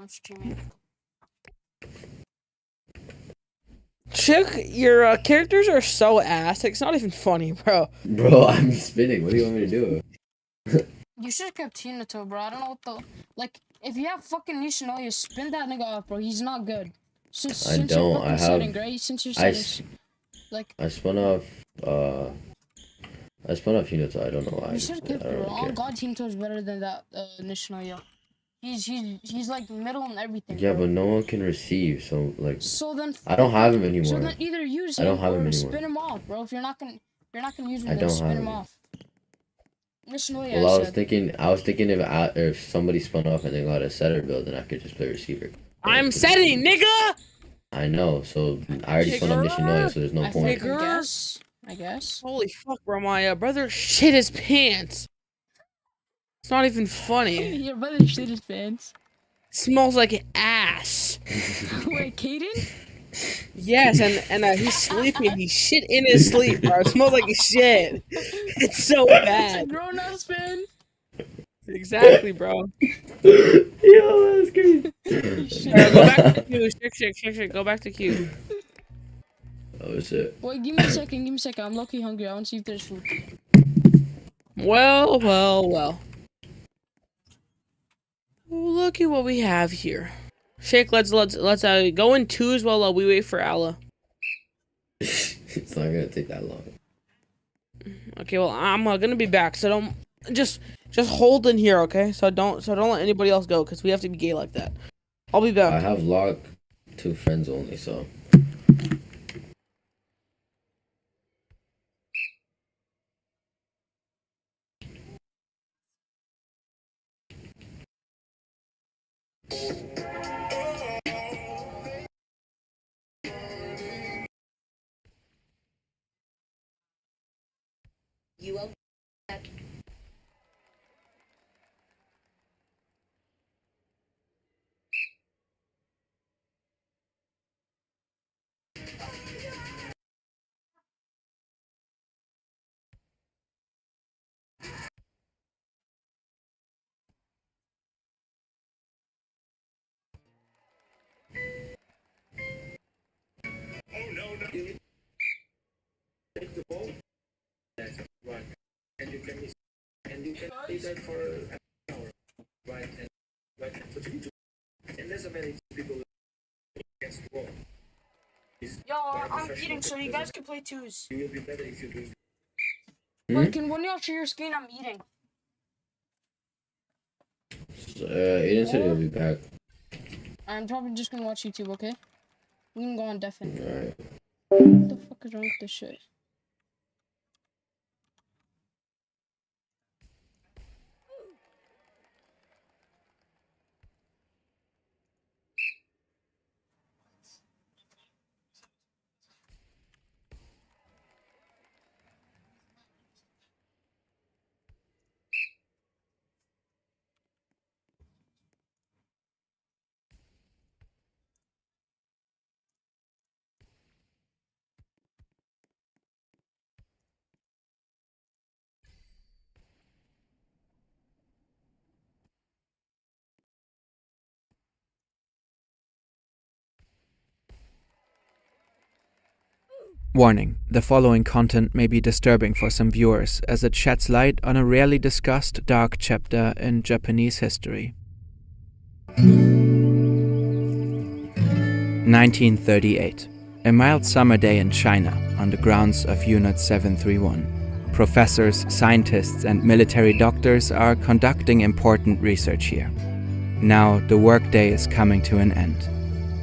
I'm streaming. Chick, your characters are so ass. It's not even funny, bro. Bro, I'm spinning. What do you want me to do? You should have kept Hinata, bro. I don't know what the like. If you have fucking Nishinoya, spin that nigga off, bro. He's not good. Since I your don't. fucking I have. setting, right? Since your settings, like I spun off. I spun off Hinata. I don't know why. you should have kept I it, don't bro. really Oh care. God, Hinata is better than that Nishinoya. He's like middle and everything. Yeah, bro. but no one can receive. So like, So then I don't have him anymore. So then either use I him don't have him or anymore. spin him off, bro. If you're not gonna use him, I then don't spin have him him. off. Nishinoya, Well, I I was said. thinking if somebody spun off and they got a setter build, then I could just play receiver. I'm setting, nigga. I know. So I already spun off Nishinoya, so there's no point. I guess. Holy fuck, bro, my brother shit his pants. It's not even funny. Your brother shit his pants. Smells like ass. Wait, Kaden? Yes, and he's sleeping. He shit in his sleep, bro. It smells like shit. It's so It's a bad. grown ass man. Exactly, bro. Yo, that's crazy. Go back to Q. Shake. Go back to Q. Oh shit. Wait, give me a second. I'm low-key hungry. I want to see if there's food. Well. Look at what we have here. Shake, let's go in twos while we wait for Allah. It's not gonna take that long. Okay, well I'm gonna be back, so don't just hold in here, okay? So don't let anybody else go, cause we have to be gay like that. I'll be back. I have locked 2 friends only, so. You will. Oh no! Take the ball. That's right. And you can stay there for an hour, right? And but you need to. And there's a many people against the wall. Yo, I'm eating, so you guys can play twos. You will be better if you do. Wait, can one of y'all share your screen? I'm eating. Aiden said he'll be back. I'm probably just gonna watch YouTube, okay? We can go on deafen. Alright. What the fuck is wrong with this shit? Warning, the following content may be disturbing for some viewers as it sheds light on a rarely discussed dark chapter in Japanese history. 1938. A mild summer day in China on the grounds of Unit 731. Professors, scientists and military doctors are conducting important research here. Now the workday is coming to an end.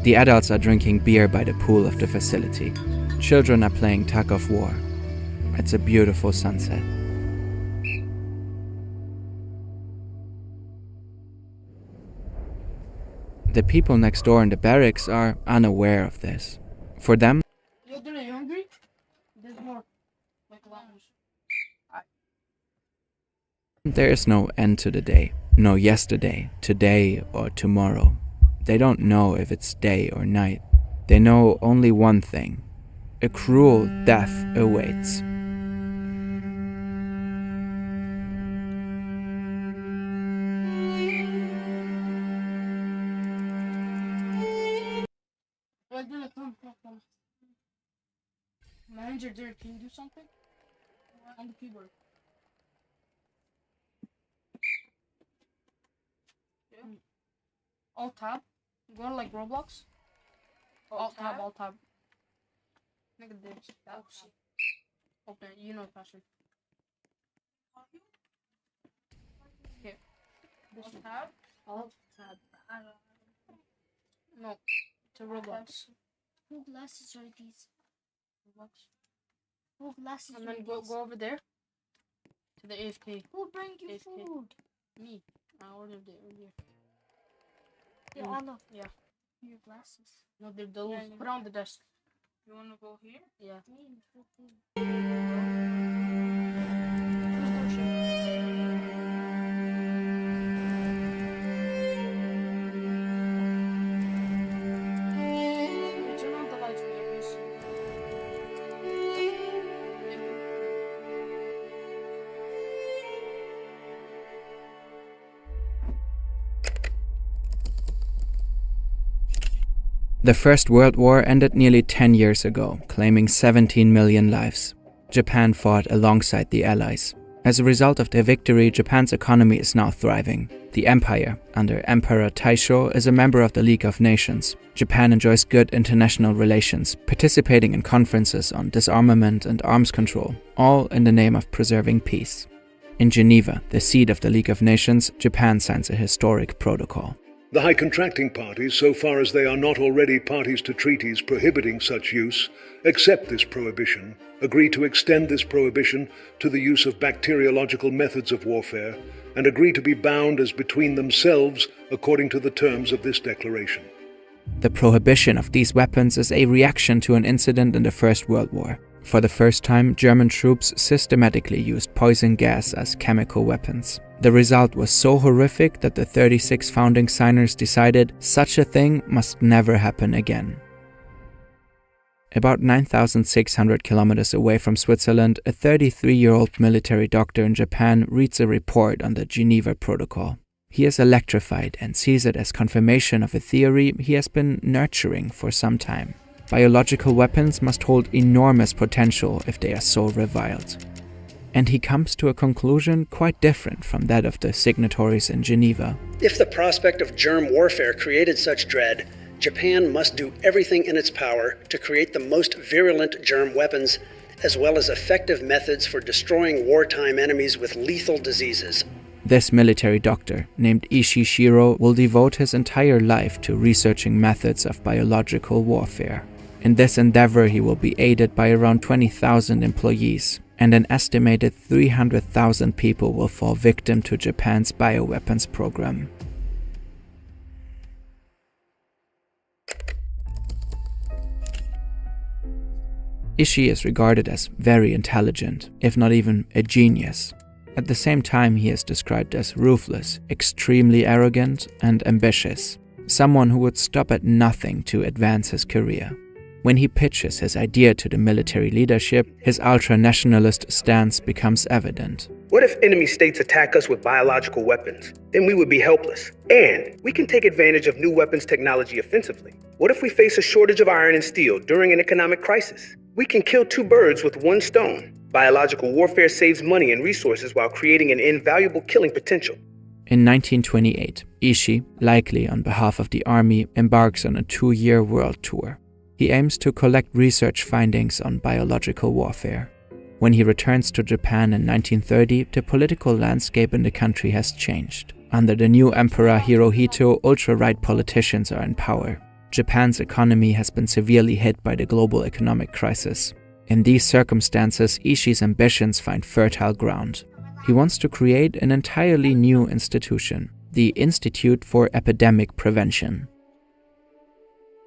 The adults are drinking beer by the pool of the facility. Children are playing tug of war. It's a beautiful sunset. The people next door in the barracks are unaware of this. For them, Yo, Dylan, you hungry? There's more. Like a lot more. there is no end to the day. No yesterday, today, or tomorrow. They don't know if it's day or night. They know only one thing. A cruel death awaits. Manager Derek, can you do something? On the keyboard. Yeah. Alt tab. Go to like Roblox. Alt tab. Nigga this. Open it. You know the password. Here. This one. Tab? Alt tab. No. To Roblox. Who glasses are these? Roblox. Who glasses And are then these? go over there. To the AFK. Who bring you AFK. food? Me. I ordered it earlier. Yeah, Anna. Yeah. Your glasses. No, they're those. Put it on the desk. You wanna go here? Yeah. Turn on the lights, please. The First World War ended nearly 10 years ago, claiming 17 million lives. Japan fought alongside the Allies. As a result of their victory, Japan's economy is now thriving. The empire, under Emperor Taisho, is a member of the League of Nations. Japan enjoys good international relations, participating in conferences on disarmament and arms control, all in the name of preserving peace. In Geneva, the seat of the League of Nations, Japan signs a historic protocol. The high contracting parties, so far as they are not already parties to treaties prohibiting such use, accept this prohibition, agree to extend this prohibition to the use of bacteriological methods of warfare, and agree to be bound as between themselves according to the terms of this declaration. The prohibition of these weapons is a reaction to an incident in the First World War. For the first time, German troops systematically used poison gas as chemical weapons. The result was so horrific that the 36 founding signers decided such a thing must never happen again. About 9,600 kilometers away from Switzerland, a 33-year-old military doctor in Japan reads a report on the Geneva Protocol. He is electrified and sees it as confirmation of a theory he has been nurturing for some time. Biological weapons must hold enormous potential if they are so reviled. And he comes to a conclusion quite different from that of the signatories in Geneva. If the prospect of germ warfare created such dread, Japan must do everything in its power to create the most virulent germ weapons, as well as effective methods for destroying wartime enemies with lethal diseases. This military doctor, named Ishii Shiro, will devote his entire life to researching methods of biological warfare. In this endeavor, he will be aided by around 20,000 employees, and an estimated 300,000 people will fall victim to Japan's bioweapons program. Ishii is regarded as very intelligent, if not even a genius. At the same time, he is described as ruthless, extremely arrogant, and ambitious, someone who would stop at nothing to advance his career. When he pitches his idea to the military leadership, his ultra-nationalist stance becomes evident. What if enemy states attack us with biological weapons? Then we would be helpless. And we can take advantage of new weapons technology offensively. What if we face a shortage of iron and steel during an economic crisis? We can kill two birds with one stone. Biological warfare saves money and resources while creating an invaluable killing potential. In 1928, Ishii, likely on behalf of the army, embarks on a 2-year world tour. He aims to collect research findings on biological warfare. When he returns to Japan in 1930, the political landscape in the country has changed. Under the new Emperor Hirohito, ultra-right politicians are in power. Japan's economy has been severely hit by the global economic crisis. In these circumstances, Ishii's ambitions find fertile ground. He wants to create an entirely new institution, the Institute for Epidemic Prevention.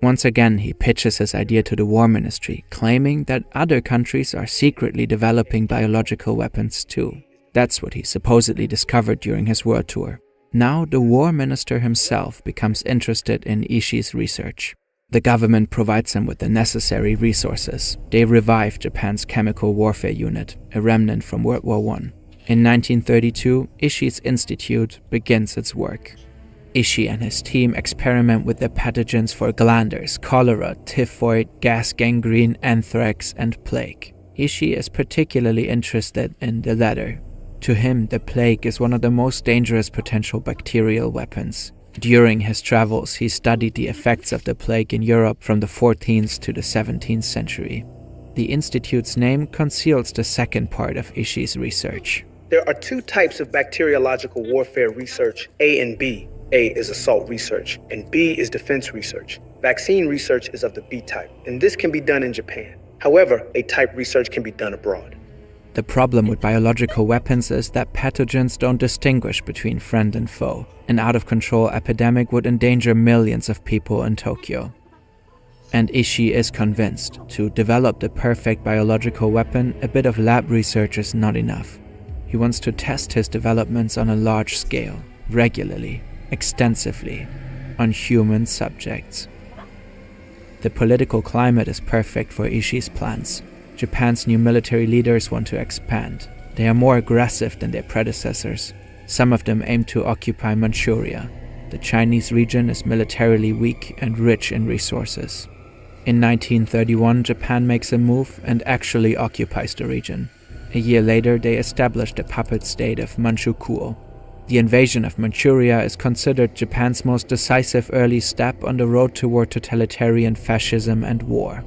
Once again, he pitches his idea to the War Ministry, claiming that other countries are secretly developing biological weapons too. That's what he supposedly discovered during his world tour. Now the War Minister himself becomes interested in Ishii's research. The government provides him with the necessary resources. They revive Japan's chemical warfare unit, a remnant from World War I. In 1932, Ishii's institute begins its work. Ishii and his team experiment with the pathogens for glanders, cholera, typhoid, gas gangrene, anthrax, and plague. Ishii is particularly interested in the latter. To him, the plague is one of the most dangerous potential bacterial weapons. During his travels, he studied the effects of the plague in Europe from the 14th to the 17th century. The institute's name conceals the second part of Ishii's research. There are two types of bacteriological warfare research, A and B. A is assault research, and B is defense research. Vaccine research is of the B type, and this can be done in Japan. However, A-type research can be done abroad. The problem with biological weapons is that pathogens don't distinguish between friend and foe. An out-of-control epidemic would endanger millions of people in Tokyo. And Ishii is convinced to develop the perfect biological weapon, a bit of lab research is not enough. He wants to test his developments on a large scale, regularly, extensively, on human subjects. The political climate is perfect for Ishii's plans. Japan's new military leaders want to expand. They are more aggressive than their predecessors. Some of them aim to occupy Manchuria. The Chinese region is militarily weak and rich in resources. In 1931, Japan makes a move and actually occupies the region. A year later, they established the puppet state of Manchukuo. The invasion of Manchuria is considered Japan's most decisive early step on the road toward totalitarian fascism and war.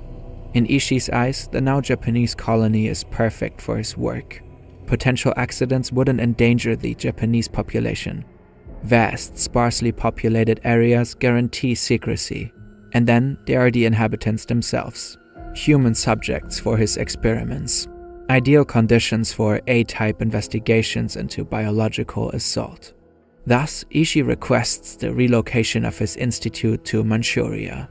In Ishii's eyes, the now Japanese colony is perfect for his work. Potential accidents wouldn't endanger the Japanese population. Vast, sparsely populated areas guarantee secrecy. And then there are the inhabitants themselves, human subjects for his experiments. Ideal conditions for A-type investigations into biological assault. Thus, Ishii requests the relocation of his institute to Manchuria.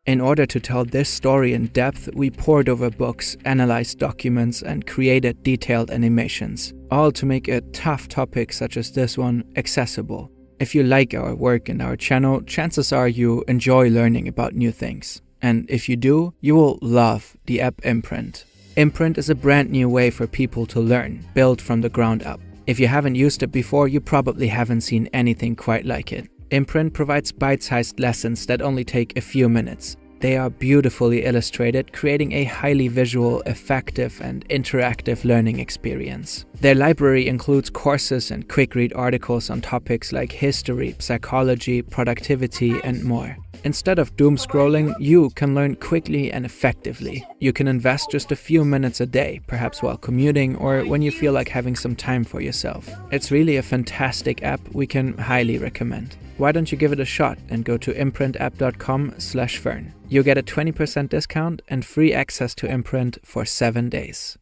In order to tell this story in depth, we pored over books, analyzed documents, and created detailed animations, all to make a tough topic such as this one accessible. If you like our work and our channel, chances are you enjoy learning about new things. And if you do, you will love the app Imprint. Imprint is a brand new way for people to learn, build from the ground up. If you haven't used it before, you probably haven't seen anything quite like it. Imprint provides bite-sized lessons that only take a few minutes. They are beautifully illustrated, creating a highly visual, effective, and interactive learning experience. Their library includes courses and quick-read articles on topics like history, psychology, productivity, and more. Instead of doom scrolling, you can learn quickly and effectively. You can invest just a few minutes a day, perhaps while commuting or when you feel like having some time for yourself. It's really a fantastic app we can highly recommend. Why don't you give it a shot and go to imprintapp.com/fern. You'll get a 20% discount and free access to Imprint for 7 days.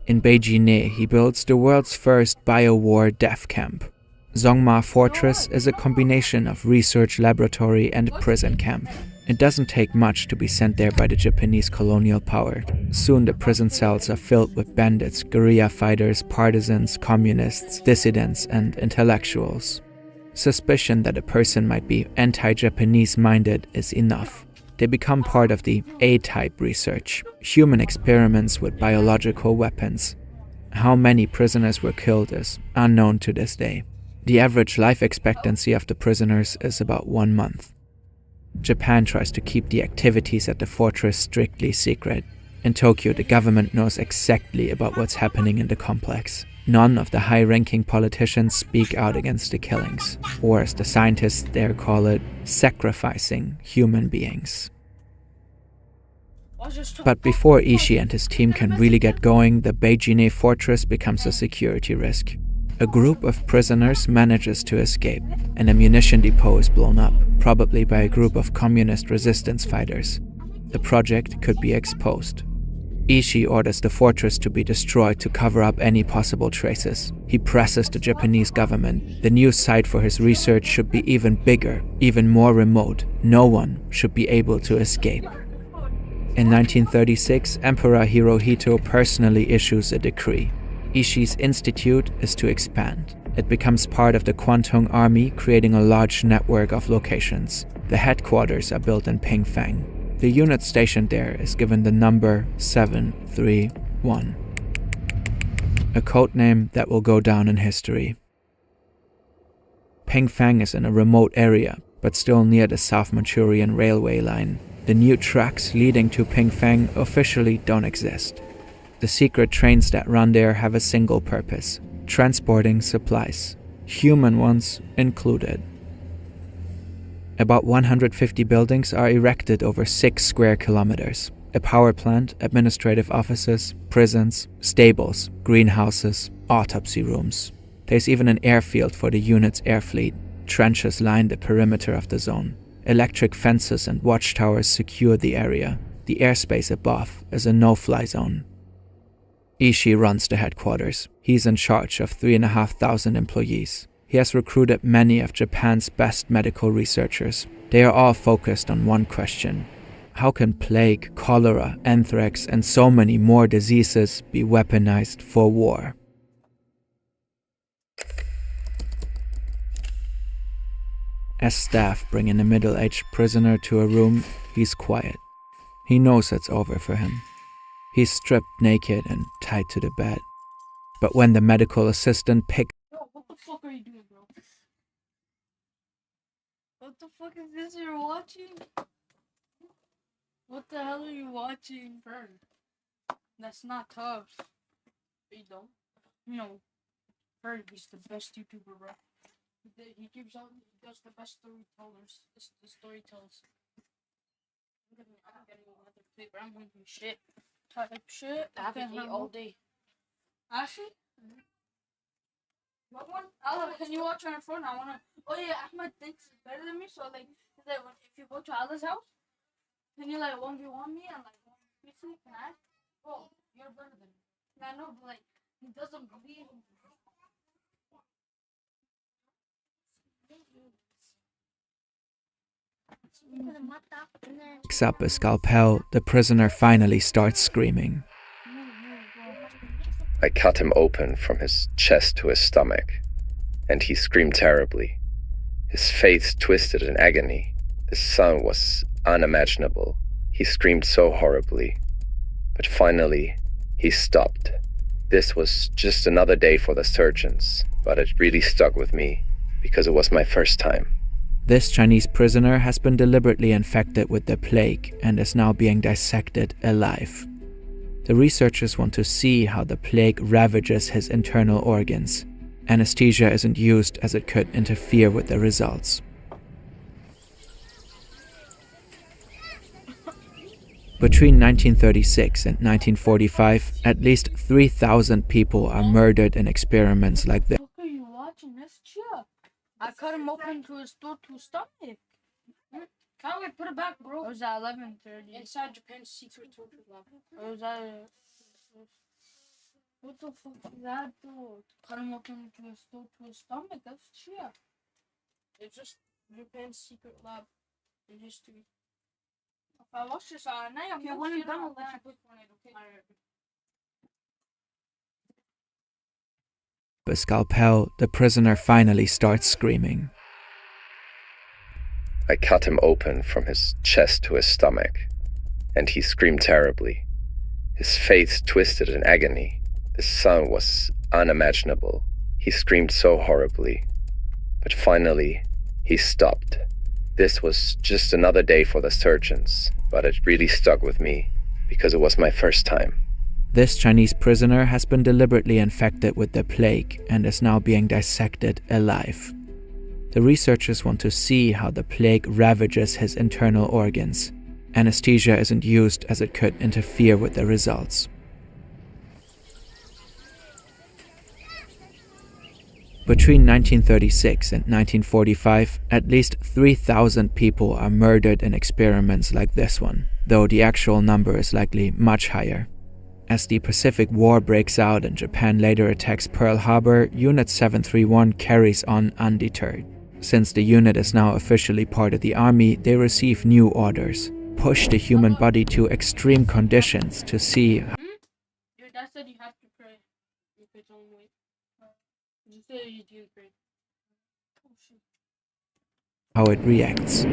In Beijing, he builds the world's first bio-war death camp. Zongma Fortress is a combination of research laboratory and prison camp. It doesn't take much to be sent there by the Japanese colonial power. Soon the prison cells are filled with bandits, guerrilla fighters, partisans, communists, dissidents, and intellectuals. Suspicion that a person might be anti-Japanese minded is enough. They become part of the A-type research, human experiments with biological weapons. How many prisoners were killed is unknown to this day. The average life expectancy of the prisoners is about 1 month. Japan tries to keep the activities at the fortress strictly secret. In Tokyo, the government knows exactly about what's happening in the complex. None of the high-ranking politicians speak out against the killings, or as the scientists there call it, sacrificing human beings. But before Ishii and his team can really get going, the Beijing fortress becomes a security risk. A group of prisoners manages to escape. An ammunition depot is blown up, probably by a group of communist resistance fighters. The project could be exposed. Ishii orders the fortress to be destroyed to cover up any possible traces. He presses the Japanese government. The new site for his research should be even bigger, even more remote. No one should be able to escape. In 1936, Emperor Hirohito personally issues a decree. Ishii's institute is to expand. It becomes part of the Kwantung Army, creating a large network of locations. The headquarters are built in Pingfang. The unit stationed there is given the number 731. a codename that will go down in history. Pingfang is in a remote area, but still near the South Manchurian railway line. The new tracks leading to Pingfang officially don't exist. The secret trains that run there have a single purpose: transporting supplies, human ones included. About 150 buildings are erected over 6 square kilometers. A power plant, administrative offices, prisons, stables, greenhouses, autopsy rooms. There's even an airfield for the unit's air fleet. Trenches line the perimeter of the zone. Electric fences and watchtowers secure the area. The airspace above is a no-fly zone. Ishii runs the headquarters. He's in charge of 3,500 employees. He has recruited many of Japan's best medical researchers. They are all focused on one question: how can plague, cholera, anthrax, and so many more diseases be weaponized for war? As staff bring in a middle-aged prisoner to a room, he's quiet. He knows it's over for him. He's stripped naked and tied to the bed. But when the medical assistant picks Bro, what the fuck are you doing, bro? What the fuck is this you're watching? What the hell are you watching? Fern. That's not tough. You don't? No. Fern, he's the best YouTuber, bro. He gives out, he does the best storytellers. The storytellers. I'm getting another plate, but I'm hungry shit. Type shit. I haven't eaten all day. Ashley? What one? Allah, can you watch on your phone? I wanna. Oh yeah, Ahmed thinks he's better than me, so like, if you go to Allah's house, can you like 1v1 me and like 1v3? Can I? Bro, you're better than me. I know, but like, he doesn't believe in me. picks up a scalpel, the prisoner finally starts screaming. I cut him open from his chest to his stomach, and he screamed terribly. His face twisted in agony. The sound was unimaginable. He screamed so horribly. But finally, he stopped. This was just another day for the surgeons, but it really stuck with me, because it was my first time. This Chinese prisoner has been deliberately infected with the plague and is now being dissected alive. The researchers want to see how the plague ravages his internal organs. Anesthesia isn't used as it could interfere with the results. Between 1936 and 1945, at least 3,000 people are murdered in experiments like this. What are you watching? That's chill. I cut him open to his stomach. Can't we put it back, bro? It was at 11:30. Inside Japan's secret torture lab. It was at... What the fuck is that, bro? Cut him open to his stomach. That's chill. It's just Japan's secret lab in history. If I watch this all night, I'm when I'm done, I'll let you click on it, okay? A scalpel, the prisoner finally starts screaming. I cut him open from his chest to his stomach, and he screamed terribly. His face twisted in agony. The sound was unimaginable. He screamed so horribly. But finally, he stopped. This was just another day for the surgeons, but it really stuck with me, because it was my first time. This Chinese prisoner has been deliberately infected with the plague and is now being dissected alive. The researchers want to see how the plague ravages his internal organs. Anesthesia isn't used as it could interfere with the results. Between 1936 and 1945, at least 3,000 people are murdered in experiments like this one, though the actual number is likely much higher. As the Pacific War breaks out and Japan later attacks Pearl Harbor, Unit 731 carries on undeterred. Since the unit is now officially part of the army, they receive new orders. Push the human body to extreme conditions to see Your dad said you have to pray if it's on weight. You said you do pray. Oh shit. how it reacts.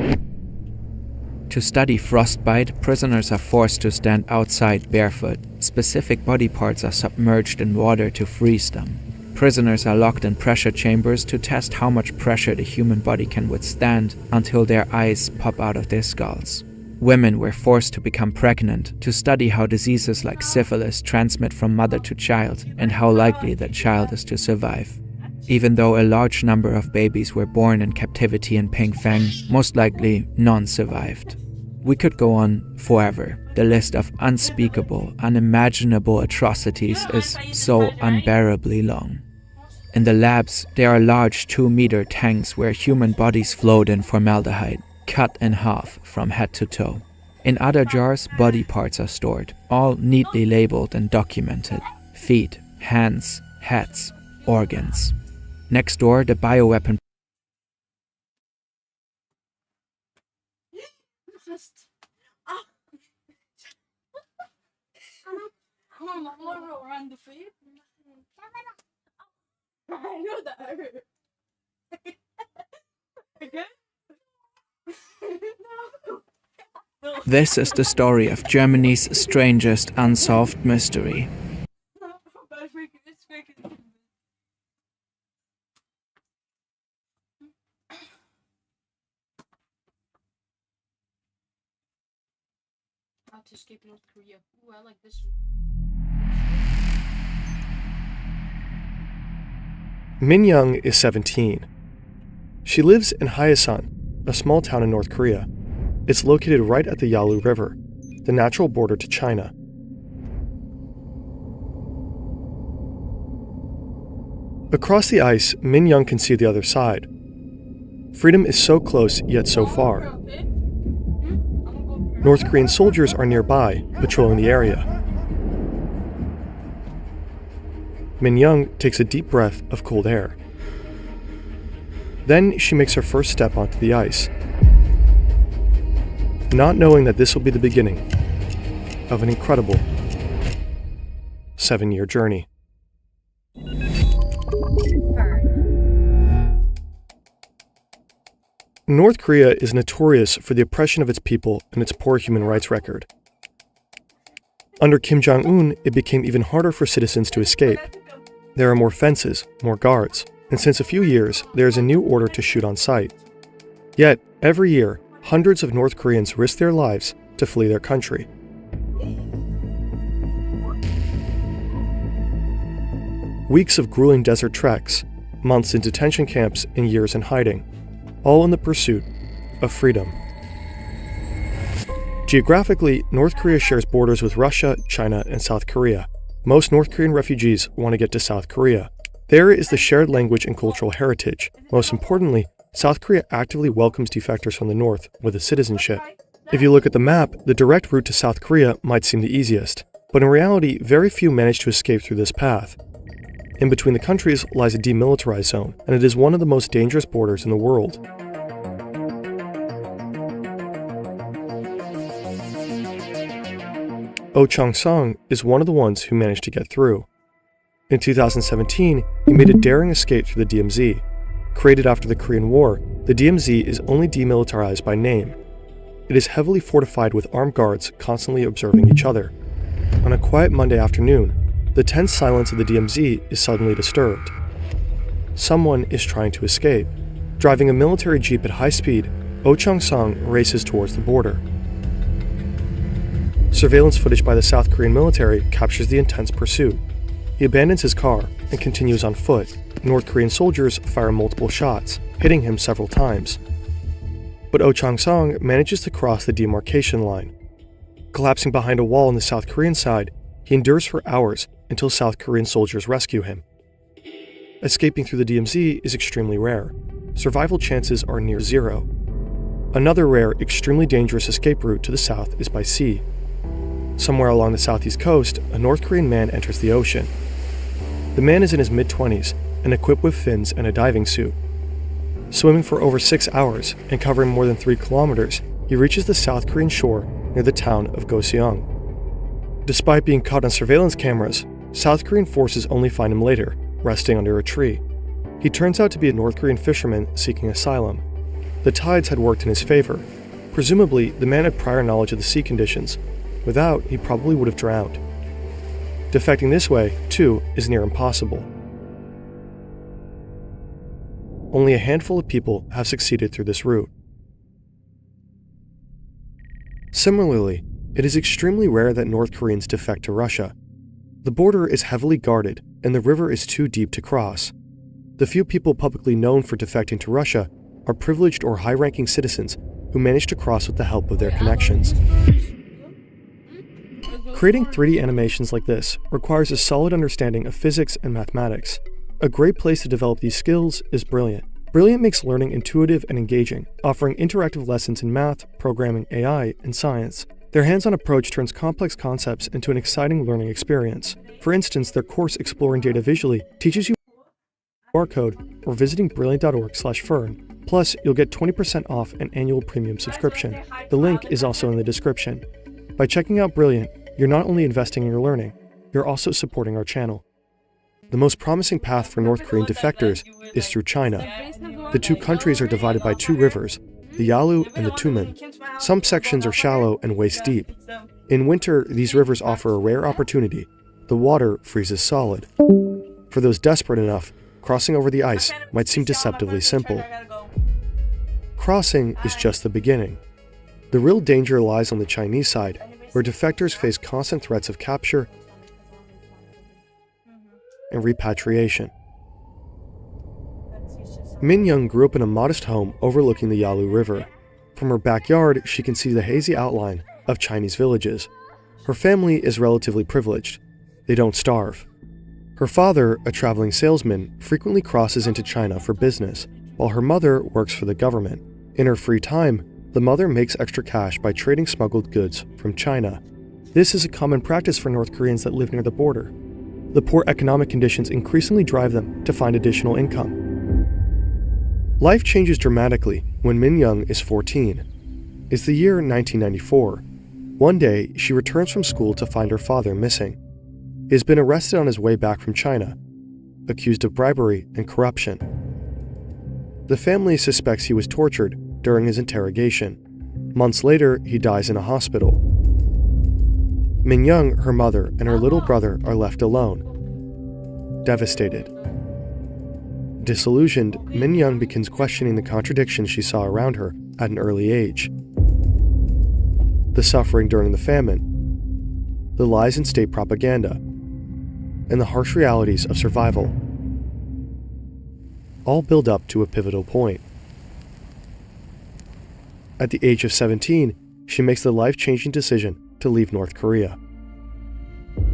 To study frostbite, prisoners are forced to stand outside barefoot. Specific body parts are submerged in water to freeze them. Prisoners are locked in pressure chambers to test how much pressure the human body can withstand until their eyes pop out of their skulls. Women were forced to become pregnant to study how diseases like syphilis transmit from mother to child and how likely that child is to survive. Even though a large number of babies were born in captivity in Pingfang, most likely none survived. We could go on forever. The list of unspeakable, unimaginable atrocities is so unbearably long. In the labs, there are large 2-meter tanks where human bodies float in formaldehyde, cut in half from head to toe. In other jars, body parts are stored, all neatly labeled and documented. Feet, hands, heads, organs. Next door, the bioweapon around the feet. I know that. Okay? This is the story of Germany's strangest unsolved mystery. How to escape North Korea. Ooh, I like this one. Min Young is 17. She lives in Hyesan, a small town in North Korea. It's located right at the Yalu River, the natural border to China. Across the ice, Min Young can see the other side. Freedom is so close, yet so far. North Korean soldiers are nearby, patrolling the area. Min Young takes a deep breath of cold air. Then she makes her first step onto the ice, not knowing that this will be the beginning of an incredible 7-year journey. North Korea is notorious for the oppression of its people and its poor human rights record. Under Kim Jong-un, it became even harder for citizens to escape. There are more fences, more guards, and since a few years, there is a new order to shoot on sight. Yet, every year, hundreds of North Koreans risk their lives to flee their country. Weeks of grueling desert treks, months in detention camps, and years in hiding, all in the pursuit of freedom. Geographically, North Korea shares borders with Russia, China, and South Korea. Most North Korean refugees want to get to South Korea. There is the shared language and cultural heritage. Most importantly, South Korea actively welcomes defectors from the north with a citizenship. If you look at the map, the direct route to South Korea might seem the easiest, but in reality, very few manage to escape through this path. In between the countries lies a demilitarized zone, and it is one of the most dangerous borders in the world. Oh Chong-song is one of the ones who managed to get through. In 2017, he made a daring escape through the DMZ. Created after the Korean War, the DMZ is only demilitarized by name. It is heavily fortified with armed guards constantly observing each other. On a quiet Monday afternoon, the tense silence of the DMZ is suddenly disturbed. Someone is trying to escape. Driving a military jeep at high speed, Oh Chong-song races towards the border. Surveillance footage by the South Korean military captures the intense pursuit. He abandons his car and continues on foot. North Korean soldiers fire multiple shots, hitting him several times. But Oh Chong-song manages to cross the demarcation line. Collapsing behind a wall on the South Korean side, he endures for hours until South Korean soldiers rescue him. Escaping through the DMZ is extremely rare. Survival chances are near zero. Another rare, extremely dangerous escape route to the south is by sea. Somewhere along the southeast coast, a North Korean man enters the ocean. The man is in his mid-20s and equipped with fins and a diving suit. Swimming for over 6 hours and covering more than 3 kilometers, he reaches the South Korean shore near the town of Goseong. Despite being caught on surveillance cameras, South Korean forces only find him later, resting under a tree. He turns out to be a North Korean fisherman seeking asylum. The tides had worked in his favor, Presumably, the man had prior knowledge of the sea conditions. Without, he probably would have drowned. Defecting this way, too, is near impossible. Only a handful of people have succeeded through this route. Similarly, it is extremely rare that North Koreans defect to Russia. The border is heavily guarded, and the river is too deep to cross. The few people publicly known for defecting to Russia are privileged or high-ranking citizens who manage to cross with the help of their connections. Creating 3D animations like this requires a solid understanding of physics and mathematics. A great place to develop these skills is Brilliant. Brilliant makes learning intuitive and engaging, offering interactive lessons in math, programming, AI, and science. Their hands-on approach turns complex concepts into an exciting learning experience. For instance, their course Exploring Data Visually teaches you QR code or visiting brilliant.org/fern. Plus, you'll get 20% off an annual premium subscription. The link is also in the description. By checking out Brilliant, you're not only investing in your learning, you're also supporting our channel. The most promising path for North Korean defectors is through China. The two countries are divided by two rivers, the Yalu and the Tumen. Some sections are shallow and waist deep. In winter, these rivers offer a rare opportunity. The water freezes solid. For those desperate enough, crossing over the ice might seem deceptively simple. Crossing is just the beginning. The real danger lies on the Chinese side, where defectors face constant threats of capture and repatriation. Min Young grew up in a modest home overlooking the Yalu River. From her backyard, she can see the hazy outline of Chinese villages. Her family is relatively privileged. They don't starve. Her father, a traveling salesman, frequently crosses into China for business, while her mother works for the government. In her free time, the mother makes extra cash by trading smuggled goods from China. This is a common practice for North Koreans that live near the border. The poor economic conditions increasingly drive them to find additional income. Life changes dramatically when Min Young is 14. It's the year 1994. One day, she returns from school to find her father missing. He has been arrested on his way back from China, accused of bribery and corruption. The family suspects he was tortured during his interrogation. Months later, he dies in a hospital. Min Young, her mother, and her little brother are left alone, devastated. Disillusioned, Min Young begins questioning the contradictions she saw around her at an early age. The suffering during the famine, the lies in state propaganda, and the harsh realities of survival all build up to a pivotal point. At the age of 17, she makes the life-changing decision to leave North Korea.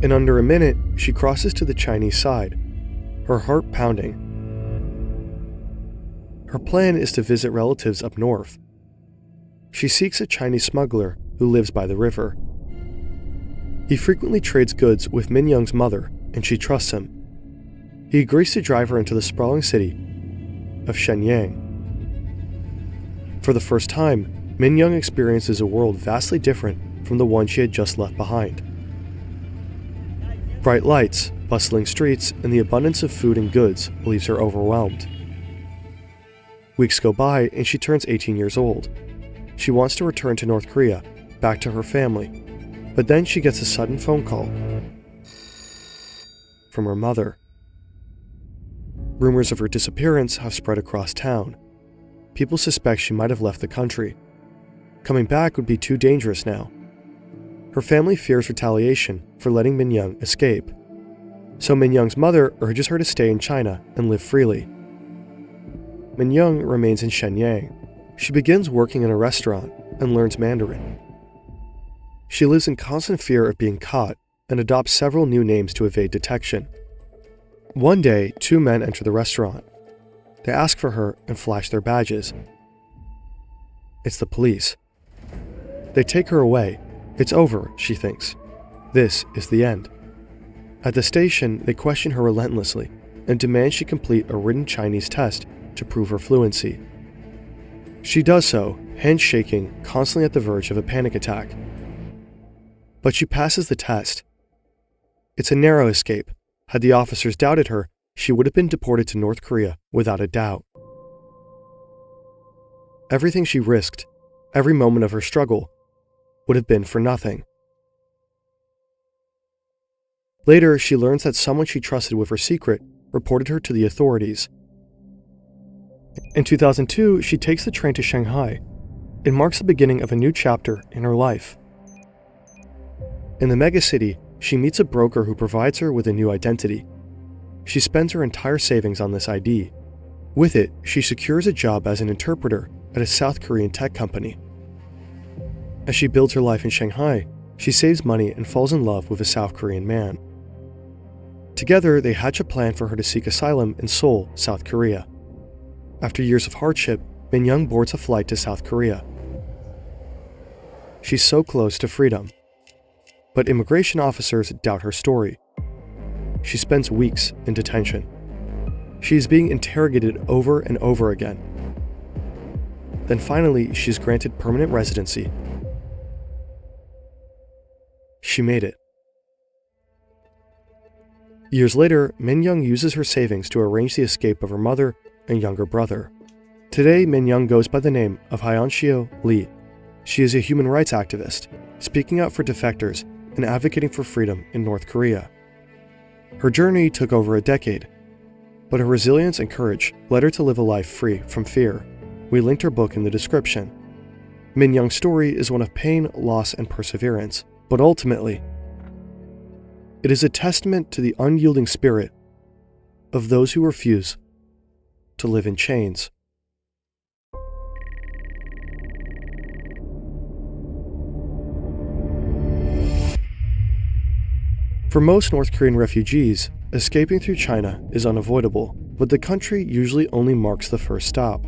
In under a minute, she crosses to the Chinese side, her heart pounding. Her plan is to visit relatives up north. She seeks a Chinese smuggler who lives by the river. He frequently trades goods with Min Young's mother, and she trusts him. He agrees to drive her into the sprawling city of Shenyang. For the first time, Min Young experiences a world vastly different from the one she had just left behind. Bright lights, bustling streets, and the abundance of food and goods leaves her overwhelmed. Weeks go by and she turns 18 years old. She wants to return to North Korea, back to her family, but then she gets a sudden phone call from her mother. Rumors of her disappearance have spread across town. People suspect she might have left the country. Coming back would be too dangerous now. Her family fears retaliation for letting Min Young escape. So Min Young's mother urges her to stay in China and live freely. Min Young remains in Shenyang. She begins working in a restaurant and learns Mandarin. She lives in constant fear of being caught and adopts several new names to evade detection. One day, two men enter the restaurant. They ask for her and flash their badges. It's the police. They take her away. It's over, she thinks. This is the end. At the station, they question her relentlessly and demand she complete a written Chinese test to prove her fluency. She does so, hands shaking, constantly at the verge of a panic attack. But she passes the test. It's a narrow escape. Had the officers doubted her, she would have been deported to North Korea without a doubt. Everything she risked every moment of her struggle would have been for nothing. Later, she learns that someone she trusted with her secret reported her to the authorities. In 2002, she takes the train to Shanghai. It marks the beginning of a new chapter in her life. In the megacity, she meets a broker who provides her with a new identity. She spends her entire savings on this ID. With it, she secures a job as an interpreter at a South Korean tech company. As she builds her life in Shanghai, she saves money and falls in love with a South Korean man. Together, they hatch a plan for her to seek asylum in Seoul, South Korea. After years of hardship, Min Young boards a flight to South Korea. She's so close to freedom. But immigration officers doubt her story. She spends weeks in detention. She is being interrogated over and over again. Then finally, she's granted permanent residency. She made it. Years later, Min Young uses her savings to arrange the escape of her mother and younger brother. Today, Min Young goes by the name of Hyeonshio Lee. She is a human rights activist, speaking out for defectors and advocating for freedom in North Korea. Her journey took over a decade, but her resilience and courage led her to live a life free from fear. We linked her book in the description. Min Young's story is one of pain, loss, and perseverance, but ultimately, it is a testament to the unyielding spirit of those who refuse to live in chains. For most North Korean refugees, escaping through China is unavoidable, but the country usually only marks the first stop.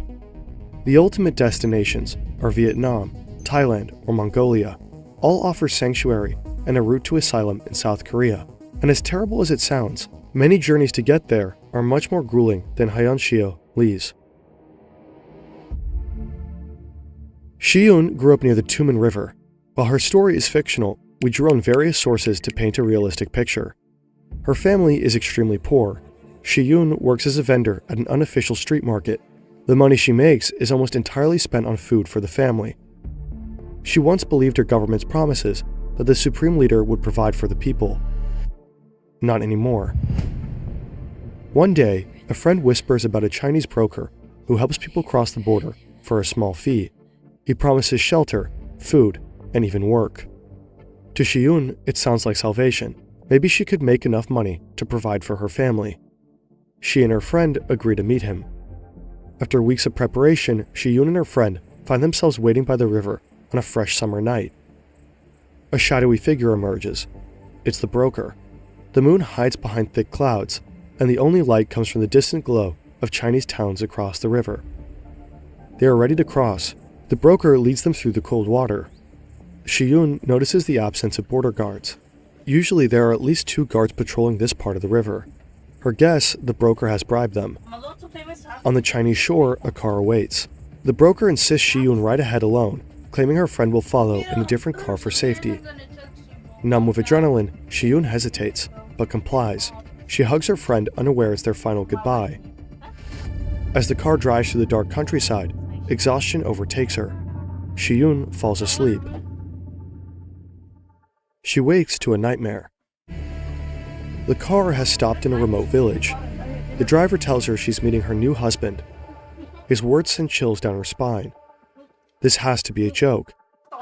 The ultimate destinations are Vietnam, Thailand, or Mongolia. All offer sanctuary and a route to asylum in South Korea. And as terrible as it sounds, many journeys to get there are much more grueling than Hyeonshio Lee's. Shi-yoon grew up near the Tumen River. While her story is fictional, we drew on various sources to paint a realistic picture. Her family is extremely poor. Shi-yoon works as a vendor at an unofficial street market. The money she makes is almost entirely spent on food for the family. She once believed her government's promises that the supreme leader would provide for the people. Not anymore. One day, a friend whispers about a Chinese broker who helps people cross the border for a small fee. He promises shelter, food, and even work. To Shi-yoon, it sounds like salvation. Maybe she could make enough money to provide for her family. She and her friend agree to meet him. After weeks of preparation, Shi-yoon and her friend find themselves waiting by the river on a fresh summer night. A shadowy figure emerges. It's the broker. The moon hides behind thick clouds, and the only light comes from the distant glow of Chinese towns across the river. They are ready to cross. The broker leads them through the cold water. Shi-yoon notices the absence of border guards. Usually there are at least 2 guards patrolling this part of the river. Her guess, the broker has bribed them. On the Chinese shore, a car awaits. The broker insists Shi-yoon ride ahead alone, claiming her friend will follow in a different car for safety. Numb with adrenaline, Shi-yoon hesitates, but complies. She hugs her friend, unaware it's their final goodbye. As the car drives through the dark countryside, exhaustion overtakes her. Shi-yoon falls asleep. She wakes to a nightmare. The car has stopped in a remote village. The driver tells her she's meeting her new husband. His words send chills down her spine. This has to be a joke,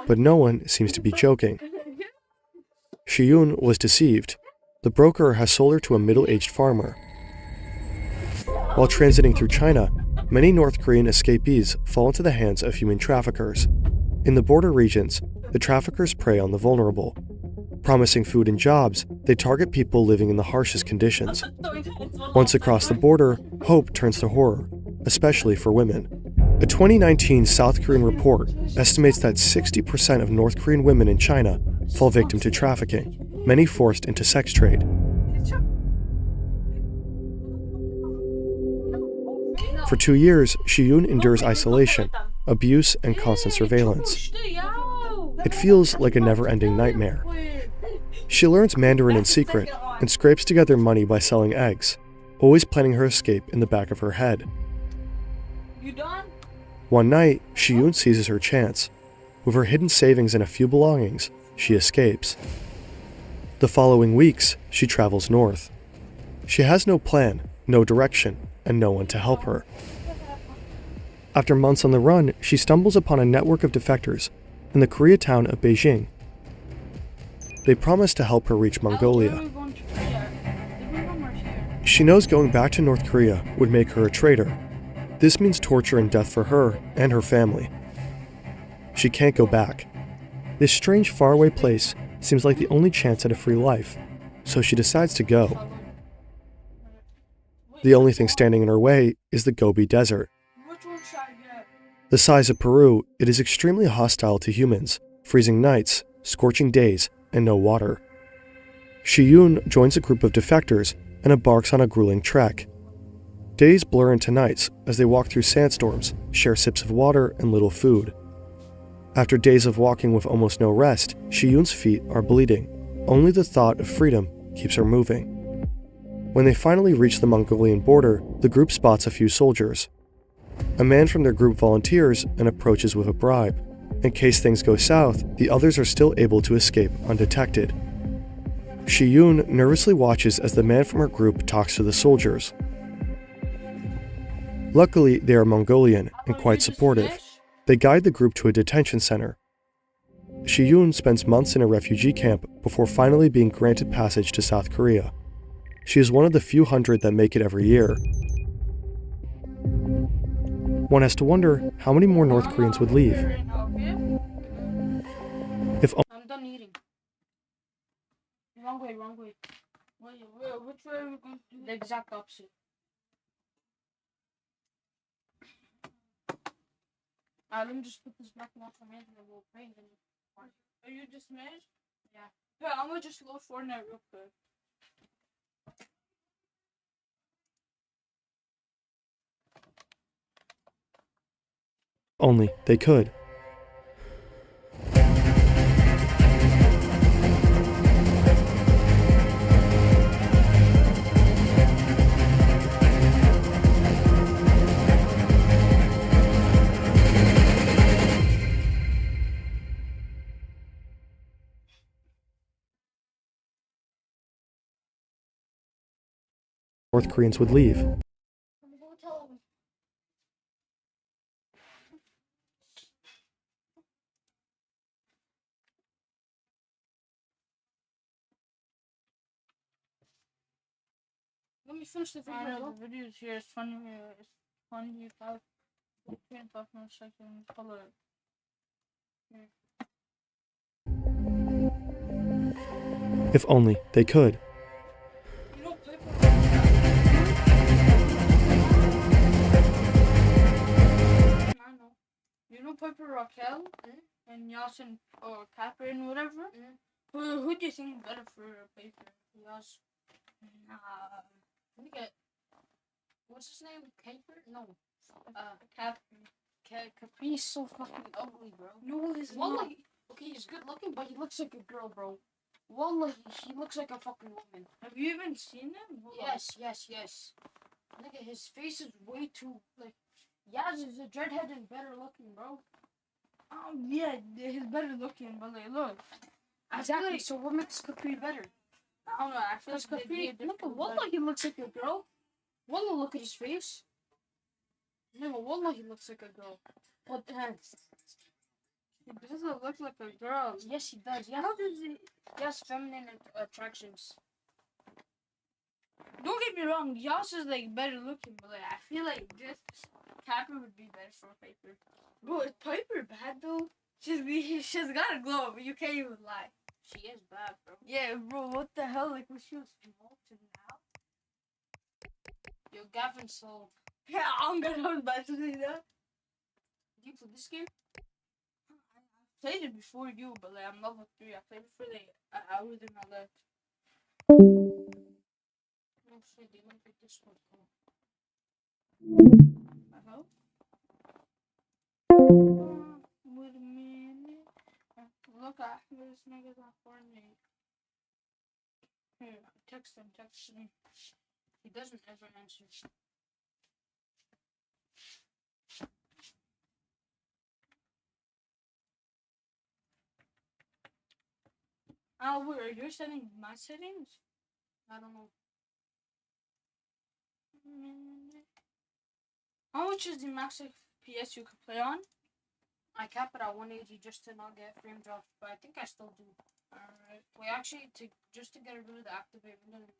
but no one seems to be joking. Shi-yoon was deceived. The broker has sold her to a middle-aged farmer. While transiting through China, many North Korean escapees fall into the hands of human traffickers. In the border regions, the traffickers prey on the vulnerable. Promising food and jobs, they target people living in the harshest conditions. Once across the border, hope turns to horror, especially for women. A 2019 South Korean report estimates that 60% of North Korean women in China fall victim to trafficking, many forced into sex trade. For 2 years, Shi-yoon endures isolation, abuse, and constant surveillance. It feels like a never-ending nightmare. She learns Mandarin in secret and scrapes together money by selling eggs, always planning her escape in the back of her head. One night, Shi-yoon seizes her chance. With her hidden savings and a few belongings, she escapes. The following weeks, she travels north. She has no plan, no direction, and no one to help her. After months on the run, she stumbles upon a network of defectors in the Koreatown of Beijing. They promise to help her reach Mongolia. She knows going back to North Korea would make her a traitor. This means torture and death for her and her family. She can't go back. This strange faraway place seems like the only chance at a free life, so she decides to go. The only thing standing in her way is the Gobi Desert. The size of Peru, it is extremely hostile to humans, freezing nights, scorching days, and no water. Shiyun joins a group of defectors and embarks on a grueling trek. Days blur into nights as they walk through sandstorms, share sips of water and little food. After days of walking with almost no rest, Shiyun's feet are bleeding. Only the thought of freedom keeps her moving. When they finally reach the Mongolian border, the group spots a few soldiers. A man from their group volunteers and approaches with a bribe. In case things go south, the others are still able to escape undetected. Shiyun nervously watches as the man from her group talks to the soldiers. Luckily, they are Mongolian and quite supportive. They guide the group to a detention center. Shiyun spends months in a refugee camp before finally being granted passage to South Korea. She is one of the few hundred that make it every year. One has to wonder how many more North Koreans would leave. If I'm done eating. Wrong way, wrong way. Wait, which way are we going to do? The exact opposite. Let me just put this back and wash my hands and then we'll pray. Are you just smashed? Yeah. Yeah, I'm gonna just load Fortnite real quick. only they could. North Koreans would leave. Let me finish the video. I know the video's here. It's funny. It's funny. You have 25 seconds. Color. If only they could. You know, Piper. I know. You know Piper Raquel and Yasin or Capper and whatever. Who do you think is better for Piper? Yas. Let me get. What's his name? Caper? No. Capri's so fucking ugly, bro. No, he's not. Okay, he's good looking, but he looks like a girl, bro. Wallah, he looks like a fucking woman. Have you even seen him? Yes. Look at his face is way too like. Yaz is a dreadhead and better looking, bro. Yeah, he's better looking, but like, look. Exactly. So what makes Capri better? I don't know. I feel like Capri. Look at Wallah, he looks like a girl. Wallah, look at his face. No, Wallah, he looks like a girl. What the heck? He doesn't look like a girl. Yes, he does. Yeah, how does he? He has feminine attractions. Don't get me wrong. Yas is like better looking, but like I feel like this Capper would be better for Piper. Bro, is Piper bad though? She's got a glow, but you can't even lie. She is bad, bro. Yeah, bro. What the hell? Like when she was small to now. Yo, Gavin sold. Yeah, I'm gonna about to say that. Do you play this game? I played it before you, but like I'm level 3. I played it for like an hour, then I left. Oh shit, they might pick this one. Hello? Wait a minute. Look, Ahmed, this nigga's on Fortnite. Here, text him. He doesn't ever answer. Oh, wait, are you setting my settings? I don't know. How much is the max FPS you could play on? I cap it at 180 just to not get frame drops, but I think I still do. Alright. Wait, actually, just to get rid of the activate, we're gonna